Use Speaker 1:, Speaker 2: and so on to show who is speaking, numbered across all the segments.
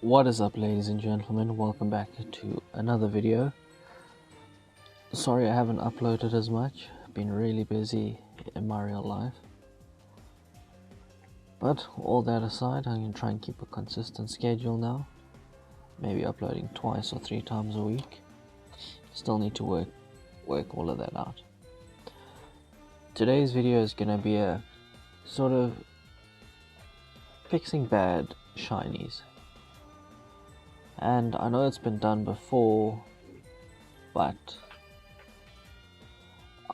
Speaker 1: What is up, ladies and gentlemen? Welcome back to another video. Sorry I haven't uploaded as much. I've been really busy in my real life. But all that aside, I'm going to try and keep a consistent schedule now. Maybe uploading twice or 3 times a week. Still need to work all of that out. Today's video is going to be a sort of fixing bad shinies. And I know it's been done before, but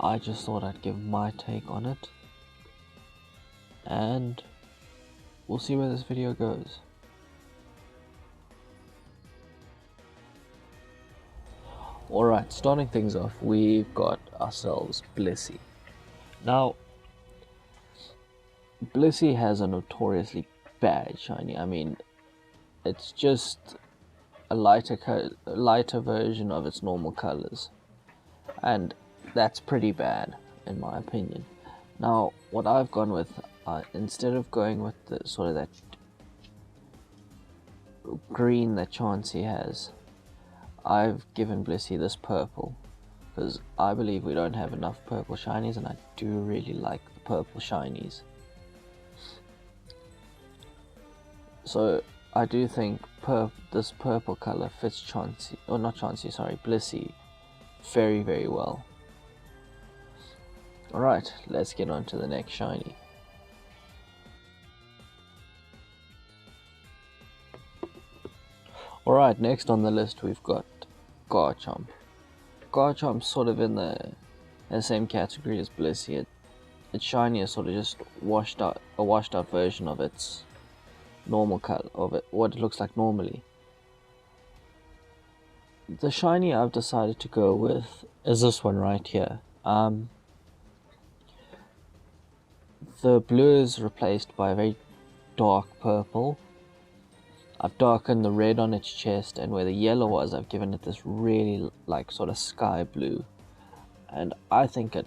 Speaker 1: I just thought I'd give my take on it, and we'll see where this video goes. Alright, starting things off, we've got ourselves BLIZZY. Now, BLIZZY has a notoriously bad shiny. I mean, it's just a lighter version of its normal colors, and that's pretty bad in my opinion. Now what I've gone with, instead of going with the sort of that green that Chansey has, I've given BLIZZY this purple because I believe we don't have enough purple shinies, and I do really like the purple shinies. So I do think this purple color fits Chansey, or not Chansey, sorry, BLIZZY very, very well. Alright, let's get on to the next shiny. Alright, next on the list we've got Garchomp. Garchomp's sort of in the same category as BLIZZY. Its shiny is sort of just a washed out version of its normal color, of it, what it looks like normally. The shiny I've decided to go with is this one right here. The blue is replaced by a very dark purple. I've darkened the red on its chest, and where the yellow was, I've given it this really like sort of sky blue, and I think it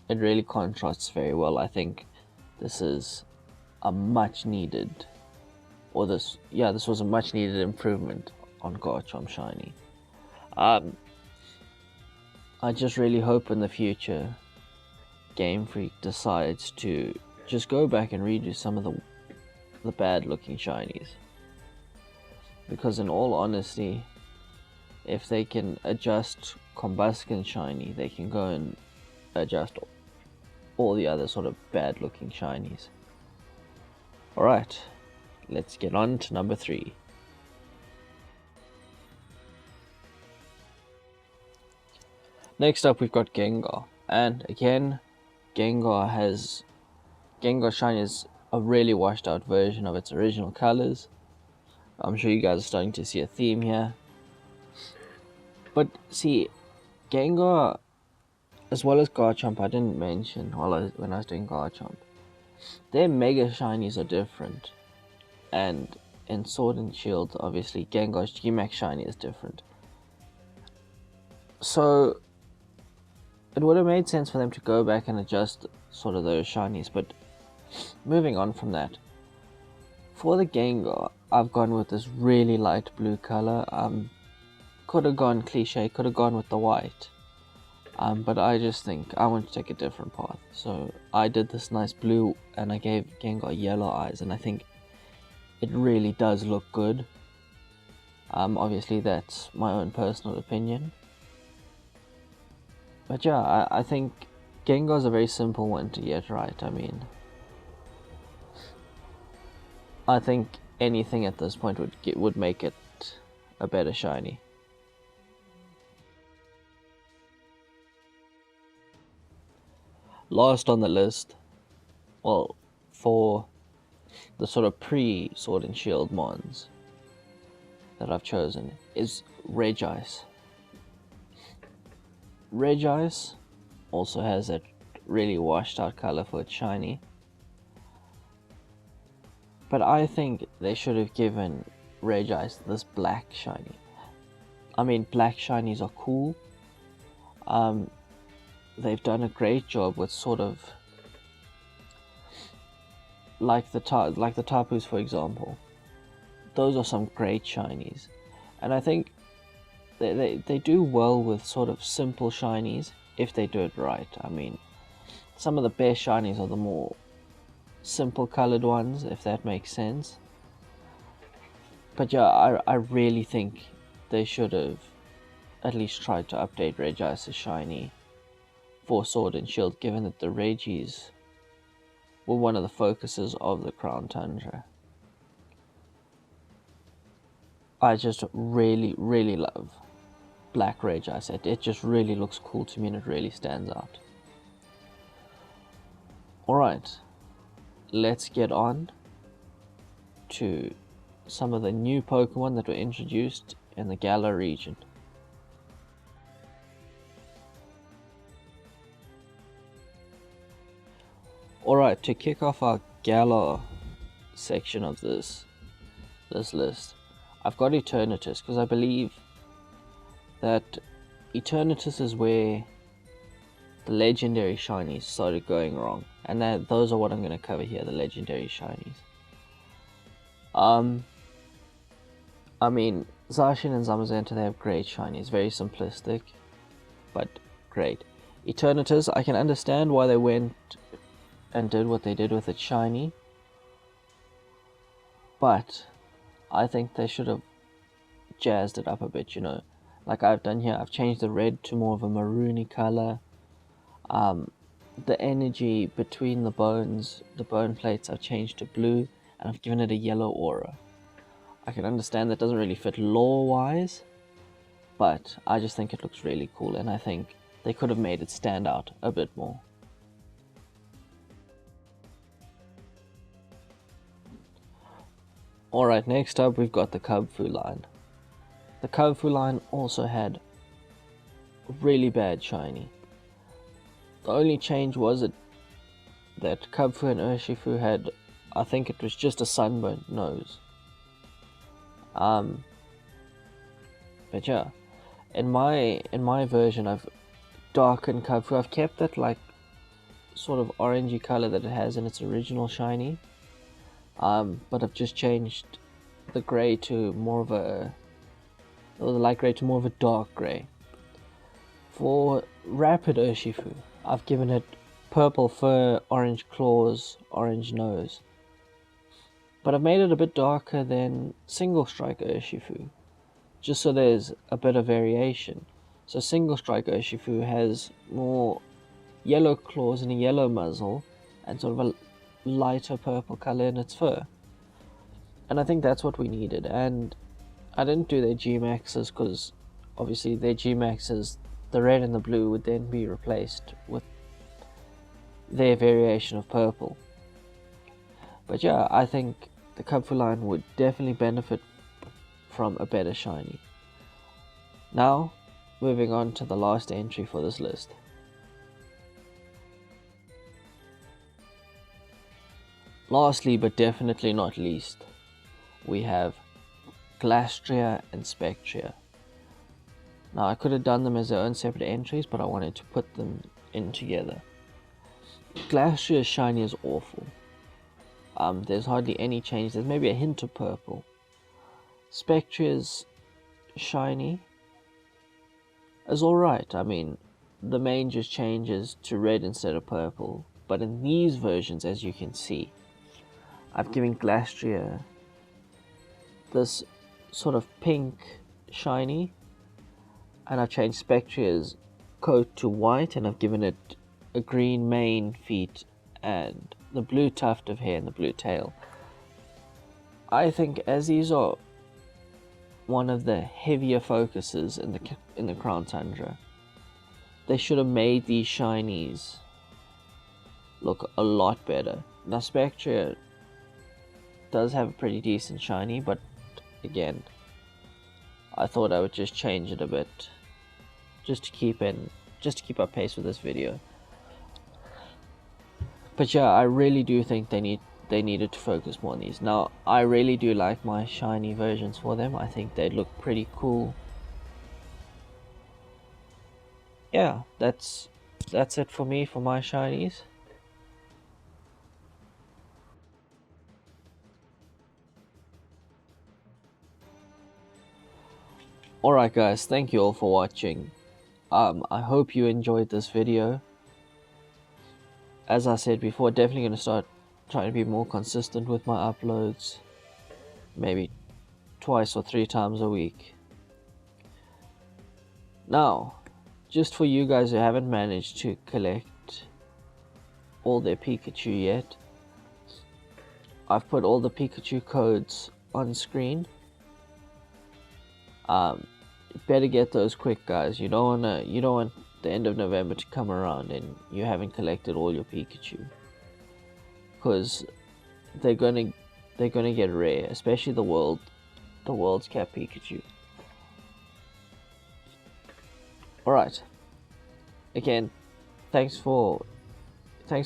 Speaker 1: really contrasts very well. I think this is a much needed, this was a much needed improvement on Garchomp shiny. I just really hope in the future Game Freak decides to just go back and redo some of the bad looking shinies, because in all honesty, if they can adjust Combusken shiny, they can go and adjust all the other sort of bad looking shinies. Alright, let's get on to number 3. Next up we've got Gengar, and again, Gengar shiny is a really washed out version of its original colors. I'm sure you guys are starting to see a theme here. But see, Gengar, as well as Garchomp, I didn't mention when I was doing Garchomp, their mega shinies are different. And in Sword and Shield, obviously, Gengar's Gmax shiny is different. So it would have made sense for them to go back and adjust sort of those shinies. But moving on from that, for the Gengar, I've gone with this really light blue color. Could have gone cliche, could have gone with the white. But I just think I want to take a different path. So I did this nice blue, and I gave Gengar yellow eyes, and I think it really does look good. Obviously that's my own personal opinion. But yeah, I think Gengar's a very simple one to get right. I mean, I think anything at this point would make it a better shiny. Last on the list, well, for the sort of pre-Sword and Shield mons that I've chosen, is Registeel. Registeel also has that really washed out color for its shiny, but I think they should have given Registeel this black shiny. I mean, black shinies are cool. They've done a great job with sort of like the Tapus, for example. those are some great shinies, and I think they do well with sort of simple shinies if they do it right. I mean, some of the best shinies are the more simple colored ones, if that makes sense. But yeah, I really think they should have at least tried to update Regice's shiny for Sword and Shield, given that the Regis were one of the focuses of the Crown Tundra. I just really love Black Regice. It just really looks cool to me and it really stands out. Alright, let's get on to some of the new Pokemon that were introduced in the Galar region. Alright, to kick off our Galar section of this list, I've got Eternities, because I believe that Eternities is where the legendary shinies started going wrong, and those are what I'm going to cover here, the legendary shinies. I mean, Zacian and Zamazenta, they have great shinies, very simplistic, but great. Eternities, I can understand why they went and did what they did with its shiny, but I think they should have jazzed it up a bit, you know, like I've done here. I've changed the red to more of a maroony color. The energy between the bones, the bone plates, I've changed to blue, and I've given it a yellow aura. I can understand that doesn't really fit lore wise, but I just think it looks really cool, and I think they could have made it stand out a bit more. Alright, next up we've got the Kubfu line. The Kubfu line also had a really bad shiny. The only change was that Kubfu and Urshifu had, I think it was just a sunburnt nose. But yeah, in my version I've darkened Kubfu. I've kept that like sort of orangey color that it has in its original shiny. But I've just changed the grey to more of the light grey to more of a dark grey. For Rapid Urshifu, I've given it purple fur, orange claws, orange nose. But I've made it a bit darker than Single Strike Urshifu, just so there's a bit of variation. So Single Strike Urshifu has more yellow claws and a yellow muzzle, and sort of a lighter purple color in its fur. And I think that's what we needed. And I didn't do their G-Maxes because obviously their G-Maxes, the red and the blue, would then be replaced with their variation of purple. But yeah, I think the Kubfu line would definitely benefit from a better shiny. Now, moving on to the last entry for this list. Lastly, but definitely not least, we have Glacier and Spectre. Now, I could have done them as their own separate entries, but I wanted to put them in together. Glacier's shiny is awful. There's hardly any change. There's maybe a hint of purple. Spectre's shiny is alright. I mean, the main just changes to red instead of purple. But in these versions, as you can see, I've given Glacier this sort of pink shiny, and I've changed Spectre's coat to white, and I've given it a green mane, feet, and the blue tuft of hair and the blue tail. I think as these are one of the heavier focuses in the Crown Tundra, they should have made these shinies look a lot better. Now Spectre does have a pretty decent shiny, but again, I thought I would just change it a bit just to keep up pace with this video. But yeah, I really do think they needed to focus more on these. Now, I really do like my shiny versions for them. I think they'd look pretty cool. Yeah, that's it for me for my shinies. Alright guys, thank you all for watching. I hope you enjoyed this video. As I said before, definitely going to start trying to be more consistent with my uploads. Maybe twice or 3 times a week. Now, just for you guys who haven't managed to collect all their Pikachu yet, I've put all the Pikachu codes on screen. Better get those quick, guys. You don't want the end of November to come around and you haven't collected all your Pikachu, because they're gonna get rare, especially the world's cap Pikachu. Alright, again, thanks for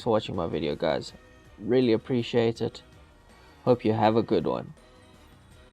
Speaker 1: watching my video, guys. Really appreciate it. Hope you have a good one.